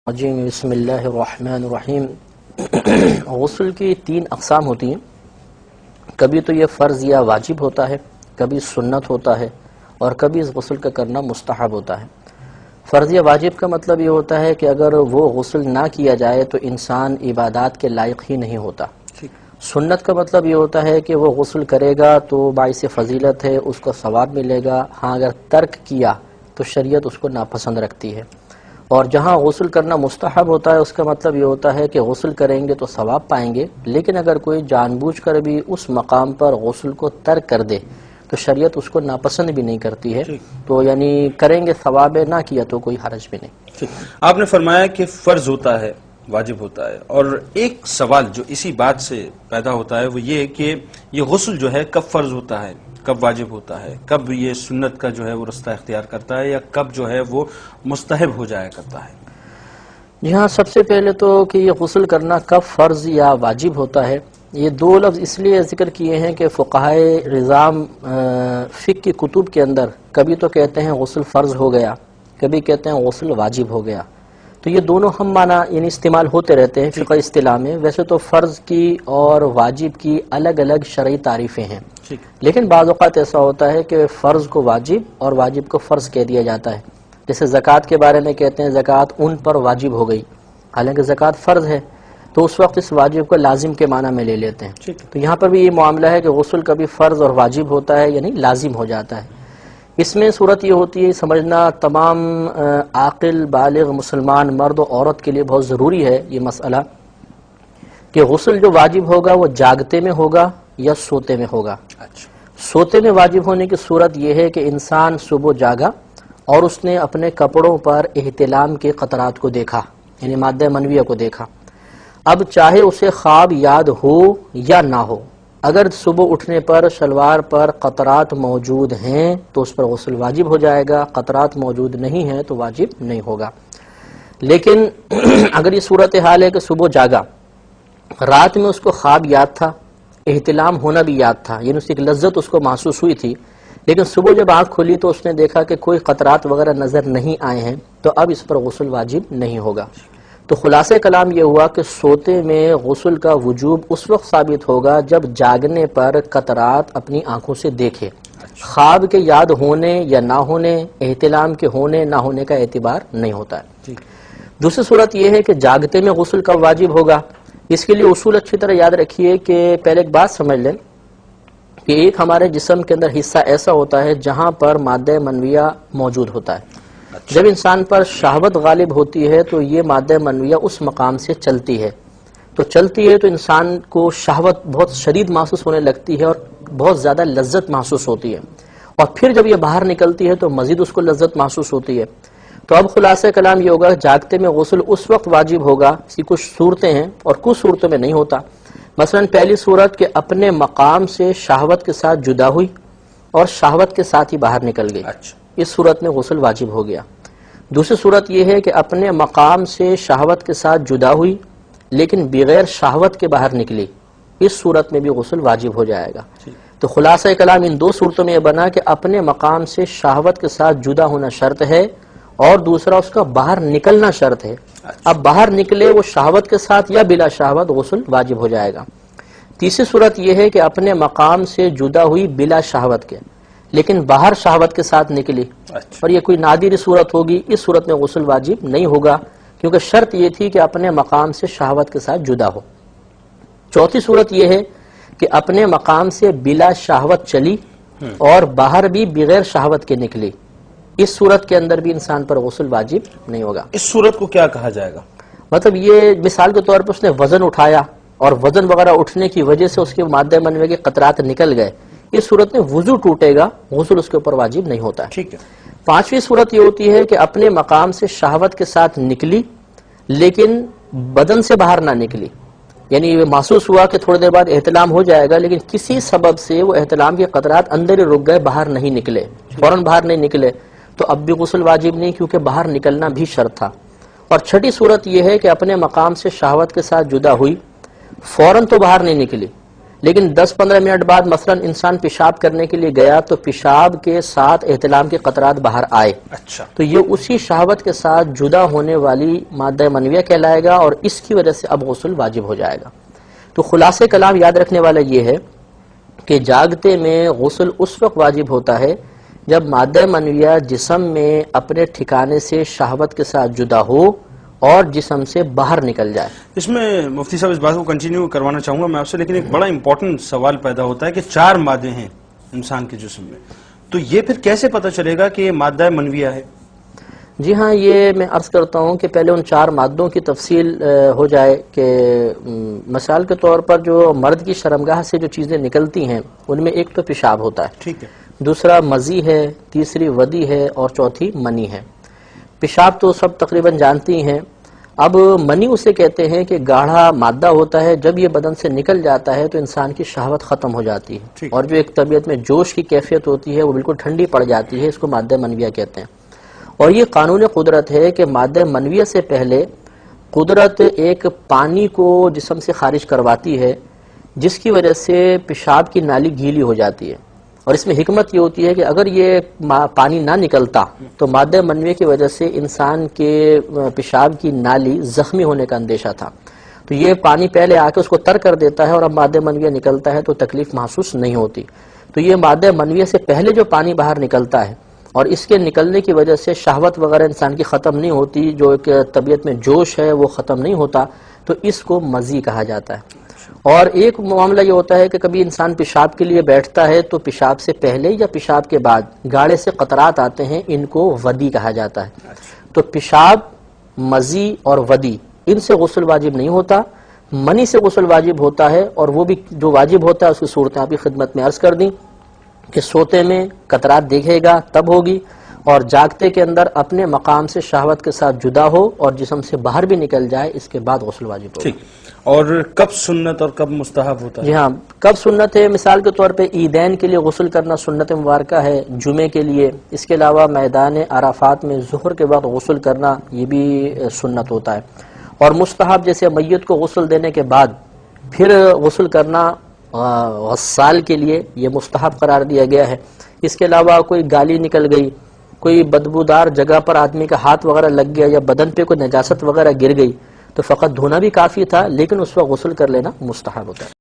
بسم اللہ الرحمن الرحیم۔ غسل کی 3 اقسام ہوتی ہیں۔ کبھی تو یہ فرض یا واجب ہوتا ہے، کبھی سنت ہوتا ہے، اور کبھی اس غسل کا کرنا مستحب ہوتا ہے۔ فرض یا واجب کا مطلب یہ ہوتا ہے کہ اگر وہ غسل نہ کیا جائے تو انسان عبادات کے لائق ہی نہیں ہوتا۔ سنت کا مطلب یہ ہوتا ہے کہ وہ غسل کرے گا تو باعث فضیلت ہے، اس کو ثواب ملے گا۔ ہاں اگر ترک کیا تو شریعت اس کو ناپسند رکھتی ہے۔ اور جہاں غسل کرنا مستحب ہوتا ہے اس کا مطلب یہ ہوتا ہے کہ غسل کریں گے تو ثواب پائیں گے، لیکن اگر کوئی جان بوجھ کر بھی اس مقام پر غسل کو ترک کر دے تو شریعت اس کو ناپسند بھی نہیں کرتی ہے، تو یعنی کریں گے ثواب ہے، نہ کیا تو کوئی حرج بھی نہیں۔ آپ نے فرمایا کہ فرض ہوتا ہے، واجب ہوتا ہے، اور ایک سوال جو اسی بات سے پیدا ہوتا ہے وہ یہ کہ یہ غسل جو ہے کب فرض ہوتا ہے، کب واجب ہوتا ہے، کب یہ سنت کا جو ہے وہ رستہ اختیار کرتا ہے، یا کب جو ہے وہ مستحب ہو جایا کرتا ہے؟ جی ہاں، سب سے پہلے تو کہ یہ غسل کرنا کب فرض یا واجب ہوتا ہے، یہ 2 لفظ اس لیے ذکر کیے ہیں کہ فقہائے نظام فقہ کی کتب کے اندر کبھی تو کہتے ہیں غسل فرض ہو گیا، کبھی کہتے ہیں غسل واجب ہو گیا، تو یہ دونوں ہم معنی یعنی استعمال ہوتے رہتے ہیں فقہ اصطلاح میں۔ ویسے تو فرض کی اور واجب کی الگ الگ شرعی تعریفیں ہیں، لیکن بعض اوقات ایسا ہوتا ہے کہ فرض کو واجب اور واجب کو فرض کہہ دیا جاتا ہے۔ جیسے زکوٰۃ کے بارے میں کہتے ہیں زکوٰۃ ان پر واجب ہو گئی، حالانکہ زکوٰۃ فرض ہے، تو اس وقت اس واجب کو لازم کے معنی میں لے لیتے ہیں۔ تو یہاں پر بھی یہ معاملہ ہے کہ غسل کبھی فرض اور واجب ہوتا ہے، یعنی لازم ہو جاتا ہے۔ اس میں صورت یہ ہوتی ہے سمجھنا تمام عاقل بالغ مسلمان مرد و عورت کے لیے بہت ضروری ہے یہ مسئلہ کہ غسل جو واجب ہوگا وہ جاگتے میں ہوگا یا سوتے میں ہوگا۔ سوتے میں واجب ہونے کی صورت یہ ہے کہ انسان صبح جاگا اور اس نے اپنے کپڑوں پر احتلام کے قطرات کو دیکھا، یعنی مادہ منویہ کو دیکھا۔ اب چاہے اسے خواب یاد ہو یا نہ ہو، اگر صبح اٹھنے پر شلوار پر قطرات موجود ہیں تو اس پر غسل واجب ہو جائے گا، قطرات موجود نہیں ہیں تو واجب نہیں ہوگا۔ لیکن اگر یہ صورتحال ہے کہ صبح جاگا، رات میں اس کو خواب یاد تھا، احتلام ہونا بھی یاد تھا، یعنی اس کی ایک لذت اس کو محسوس ہوئی تھی، لیکن صبح جب آنکھ کھلی تو اس نے دیکھا کہ کوئی قطرات وغیرہ نظر نہیں آئے ہیں، تو اب اس پر غسل واجب نہیں ہوگا۔ تو خلاصہ کلام یہ ہوا کہ سوتے میں غسل کا وجوب اس وقت ثابت ہوگا جب جاگنے پر قطرات اپنی آنکھوں سے دیکھے۔ خواب کے یاد ہونے یا نہ ہونے، احتلام کے ہونے نہ ہونے کا اعتبار نہیں ہوتا ہے۔ دوسری صورت یہ ہے کہ جاگتے میں غسل کب واجب ہوگا۔ اس کے لیے اصول اچھی طرح یاد رکھیے کہ پہلے ایک بات سمجھ لیں کہ ایک ہمارے جسم کے اندر حصہ ایسا ہوتا ہے جہاں پر مادہ منویہ موجود ہوتا ہے۔ جب انسان پر شہوت غالب ہوتی ہے تو یہ مادہ منویہ اس مقام سے چلتی ہے، تو انسان کو شہوت بہت شدید محسوس ہونے لگتی ہے اور بہت زیادہ لذت محسوس ہوتی ہے، اور پھر جب یہ باہر نکلتی ہے تو مزید اس کو لذت محسوس ہوتی ہے۔ تو اب خلاصہ کلام یہ ہوگا جاگتے میں غسل اس وقت واجب ہوگا، اس کی کچھ صورتیں ہیں اور کچھ صورتوں میں نہیں ہوتا۔ مثلا پہلی صورت کہ اپنے مقام سے شہوت کے ساتھ جدا ہوئی اور شہوت کے ساتھ ہی باہر نکل گئی، اس صورت میں غسل واجب ہو گیا۔ دوسری صورت یہ ہے کہ اپنے مقام سے شہوت کے ساتھ جدا ہوئی لیکن بغیر شہوت کے باہر نکلی، اس صورت میں بھی غسل واجب ہو جائے گا۔ تو خلاصہ کلام ان 2 صورتوں میں یہ بنا کہ اپنے مقام سے شہوت کے ساتھ جدا ہونا شرط ہے اور دوسرا اس کا باہر نکلنا شرط ہے۔ اب باہر نکلے وہ شہوت کے ساتھ یا بلا شہوت، غسل واجب ہو جائے گا۔ تیسری صورت یہ ہے کہ اپنے مقام سے جدا ہوئی بلا شہوت کے لیکن باہر شہوت کے ساتھ نکلی، اور یہ کوئی نادر صورت ہوگی، اس صورت میں غسل واجب نہیں ہوگا کیونکہ شرط یہ تھی کہ اپنے مقام سے شہوت کے ساتھ جدا ہو۔ چوتھی صورت یہ ہے کہ اپنے مقام سے بلا شہوت چلی اور باہر بھی بغیر شہوت کے نکلی، اس صورت کے اندر بھی انسان پر غسل واجب نہیں ہوگا۔ اس صورت کو کیا کہا جائے گا؟ مطلب یہ مثال کے طور پر اس نے وزن اٹھایا اور وزن وغیرہ اٹھنے کی وجہ سے اس کے مادہ منویہ کے قطرات نکل گئے، اس صورت میں وضو ٹوٹے گا، غسل اس کے اوپر واجب نہیں ہوتا ہے۔ ٹھیک ہے۔ پانچویں صورت یہ ہوتی ہے کہ اپنے مقام سے شہوت کے ساتھ نکلی لیکن بدن سے باہر نہ نکلی، یعنی یہ محسوس ہوا کہ تھوڑی دیر بعد احتلام ہو جائے گا لیکن کسی سبب سے وہ احتلام کے قطرات اندر ہی رک گئے، باہر نہیں نکلے، فوراً باہر نہیں نکلے، تو اب بھی غسل واجب نہیں کیونکہ باہر نکلنا بھی شرط تھا۔ اور چھٹی صورت یہ ہے کہ اپنے مقام سے شہوت کے ساتھ جدا ہوئی، فوراً تو باہر نہیں نکلی لیکن 10-15 منٹ بعد مثلا انسان پیشاب کرنے کے لیے گیا تو پیشاب کے ساتھ احتلام کے قطرات باہر آئے، اچھا، تو یہ اسی شہوت کے ساتھ جدا ہونے والی مادہ منویہ کہلائے گا اور اس کی وجہ سے اب غسل واجب ہو جائے گا۔ تو خلاصے کلام یاد رکھنے والا یہ ہے کہ جاگتے میں غسل اس وقت واجب ہوتا ہے جب مادہ منویہ جسم میں اپنے ٹھکانے سے شہوت کے ساتھ جدا ہو اور جسم سے باہر نکل جائے۔ اس میں مفتی صاحب اس بات کو کنٹینیو کروانا چاہوں گا میں آپ سے، لیکن ایک بڑا امپورٹنٹ سوال پیدا ہوتا ہے کہ 4 مادے ہیں انسان کے جسم میں، تو یہ پھر کیسے پتہ چلے گا کہ یہ مادہ منویہ ہے؟ جی ہاں، یہ میں عرض کرتا ہوں کہ پہلے ان 4 مادوں کی تفصیل ہو جائے کہ مثال کے طور پر جو مرد کی شرمگاہ سے جو چیزیں نکلتی ہیں ان میں ایک تو پیشاب ہوتا ہے، ٹھیک ہے، دوسرا مزی ہے، تیسری ودی ہے اور چوتھی منی ہے۔ پیشاب تو سب تقریباً جانتی ہیں۔ اب منی اسے کہتے ہیں کہ گاڑھا مادہ ہوتا ہے، جب یہ بدن سے نکل جاتا ہے تو انسان کی شہوت ختم ہو جاتی ہے ٹھیک۔ اور جو ایک طبیعت میں جوش کی کیفیت ہوتی ہے وہ بالکل ٹھنڈی پڑ جاتی ہے، اس کو مادہ منویہ کہتے ہیں۔ اور یہ قانون قدرت ہے کہ مادہ منویہ سے پہلے قدرت ایک پانی کو جسم سے خارج کرواتی ہے جس کی وجہ سے پیشاب کی نالی گیلی ہو جاتی ہے، اور اس میں حکمت یہ ہوتی ہے کہ اگر یہ پانی نہ نکلتا تو مادہ منویہ کی وجہ سے انسان کے پیشاب کی نالی زخمی ہونے کا اندیشہ تھا، تو یہ پانی پہلے آ کے اس کو تر کر دیتا ہے اور اب مادہ منویہ نکلتا ہے تو تکلیف محسوس نہیں ہوتی۔ تو یہ مادہ منویہ سے پہلے جو پانی باہر نکلتا ہے اور اس کے نکلنے کی وجہ سے شہوت وغیرہ انسان کی ختم نہیں ہوتی، جو ایک طبیعت میں جوش ہے وہ ختم نہیں ہوتا، تو اس کو مزی کہا جاتا ہے۔ اور ایک معاملہ یہ ہوتا ہے کہ کبھی انسان پیشاب کے لیے بیٹھتا ہے تو پیشاب سے پہلے یا پیشاب کے بعد گاڑے سے قطرات آتے ہیں، ان کو ودی کہا جاتا ہے۔ تو پیشاب، مزی اور ودی، ان سے غسل واجب نہیں ہوتا، منی سے غسل واجب ہوتا ہے، اور وہ بھی جو واجب ہوتا ہے اس کی صورتیں آپ کی خدمت میں عرض کر دیں کہ سوتے میں قطرات دیکھے گا تب ہوگی، اور جاگتے کے اندر اپنے مقام سے شہوت کے ساتھ جدا ہو اور جسم سے باہر بھی نکل جائے، اس کے بعد غسل واجب ہوگا۔ ٹھیک، اور کب سنت اور کب مستحب ہوتا ہے؟ جی ہاں، کب سنت ہے؟ مثال کے طور پہ عیدین کے لیے غسل کرنا سنت مبارکہ ہے، جمعے کے لیے، اس کے علاوہ میدان عرفات میں ظہر کے بعد غسل کرنا یہ بھی سنت ہوتا ہے، اور مستحب جیسے میت کو غسل دینے کے بعد پھر غسل کرنا غسال کے لیے یہ مستحب قرار دیا گیا ہے۔ اس کے علاوہ کوئی گالی نکل گئی، کوئی بدبودار جگہ پر آدمی کا ہاتھ وغیرہ لگ گیا یا بدن پہ کوئی نجاست وغیرہ گر گئی تو فقط دھونا بھی کافی تھا، لیکن اس وقت غسل کر لینا مستحب ہوتا ہے۔